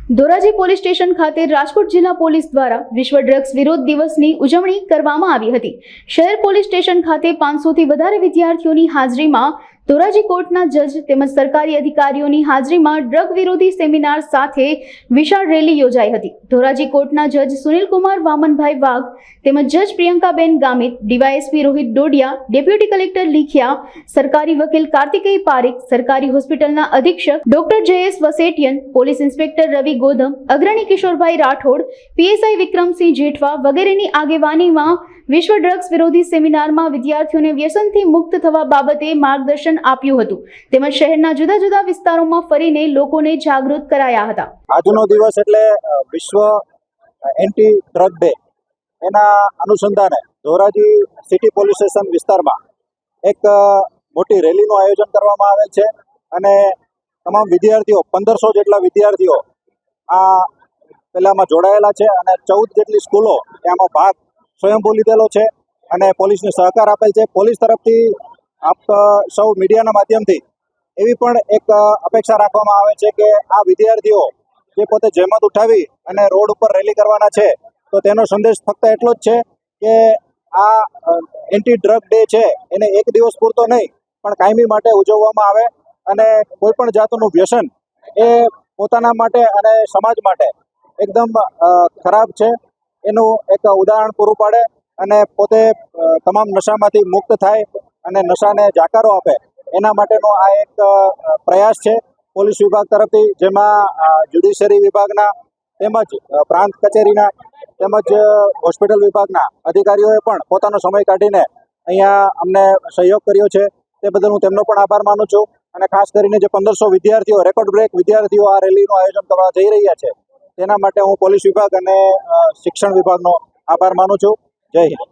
Dhoraji police station ખાતે રાજકોટ જિલ્લા police દ્વારા વિશ્વ ડ્રગ્સ વિરોધ દિવસની ઉજવણી કરવામાં આવી હતી। શહેર પોલીસ સ્ટેશન ખાતે 500 થી વધારે વિદ્યાર્થીઓની હાજરીમાં ધોરાજી કોર્ટના જજ તેમજ સરકારી અધિકારીઓની હાજરીમાં ડ્રગ વિરોધી સેમિનાર સાથે વિશાળ રેલી યોજાઈ હતી। ધોરાજી કોર્ટના જજ સુનિલકુમાર વામનભાઈ વાઘ તેમજ જજ Priyankaben Gamit, DYSP Rohit Dodiya, deputy collector Likhiya, સરકારી વકીલ કાર્તિકેય પારીખ, સરકારી હોસ્પિટલના અધિક્ષક doctor Jayesh Vasetian, police inspector Ravi Godham, અગ્રણી કિશોરભાઈ રાઠોડ, પીએસઆઈ વિક્રમસિંહ જેઠવા વગેરેની આગેવાનીમાં વિશ્વ ડ્રગ્સ વિરોધી સેમિનારમાં વિદ્યાર્થીઓને વ્યસનથી મુક્ત થવા બાબતે માર્ગદર્શન આપ્યું હતું તેમજ શહેરના જુદા જુદા વિસ્તારોમાં ફરીને લોકોને જાગૃત કરાયા હતા। આજનો દિવસ એટલે વિશ્વ એન્ટી ડ્રગ ડે, એના અનુસંધાને ધોરાજી સિટી પોલીસ સ્ટેશન વિસ્તારમાં એક મોટી રેલીનું આયોજન કરવામાં આવેલ છે અને તમામ વિદ્યાર્થીઓ 1500 જેટલા વિદ્યાર્થીઓ આ પેલામાં જોડાયેલા છે અને 14 જેટલી સ્કૂલો એમાં ભાગ સ્વયંભૂ લીધેલો છે અને પોલીસને સહકાર આપેલ છે। પોલીસ તરફથી આપ સૌ મીડિયાના માધ્યમથી એવી પણ એક અપેક્ષા રાખવામાં આવે છે કે આ વિદ્યાર્થીઓ જે પોતે જહેમત ઉઠાવી અને રોડ ઉપર રેલી કરવાના છે તો તેનો સંદેશ ફક્ત એટલો જ છે કે આ એન્ટી ડ્રગ ડે છે એને એક દિવસ પૂરતો નહીં પણ કાયમી માટે ઉજવવામાં આવે અને કોઈ પણ જાતનું વ્યસન એ પોતાના માટે અને સમાજ માટે એકદમ ખરાબ છે એનું એક ઉદાહરણ પૂરું પાડે અને પોતે તમામ નશામાંથી મુક્ત થાય અને નશાને જાકારો આપે એના માટેનો આ એક પ્રયાસ છે પોલીસ વિભાગ તરફથી, જેમાં જ્યુડિશિયરી વિભાગના તેમજ પ્રાંત કચેરીના તેમજ હોસ્પિટલ વિભાગના અધિકારીઓએ પણ પોતાનો સમય કાઢીને અહીંયા અમને સહયોગ કર્યો છે। તે બદલ હું તેમનો પણ આભાર માનું છું અને ખાસ કરીને જે 1500 વિદ્યાર્થીઓ, રેકોર્ડ બ્રેક વિદ્યાર્થીઓ આ રેલીનું આયોજન કરવા જઈ રહ્યા છે તેના માટે હું પોલીસ વિભાગ અને શિક્ષણ વિભાગનો આભાર માનું છું। જય હિન્દ।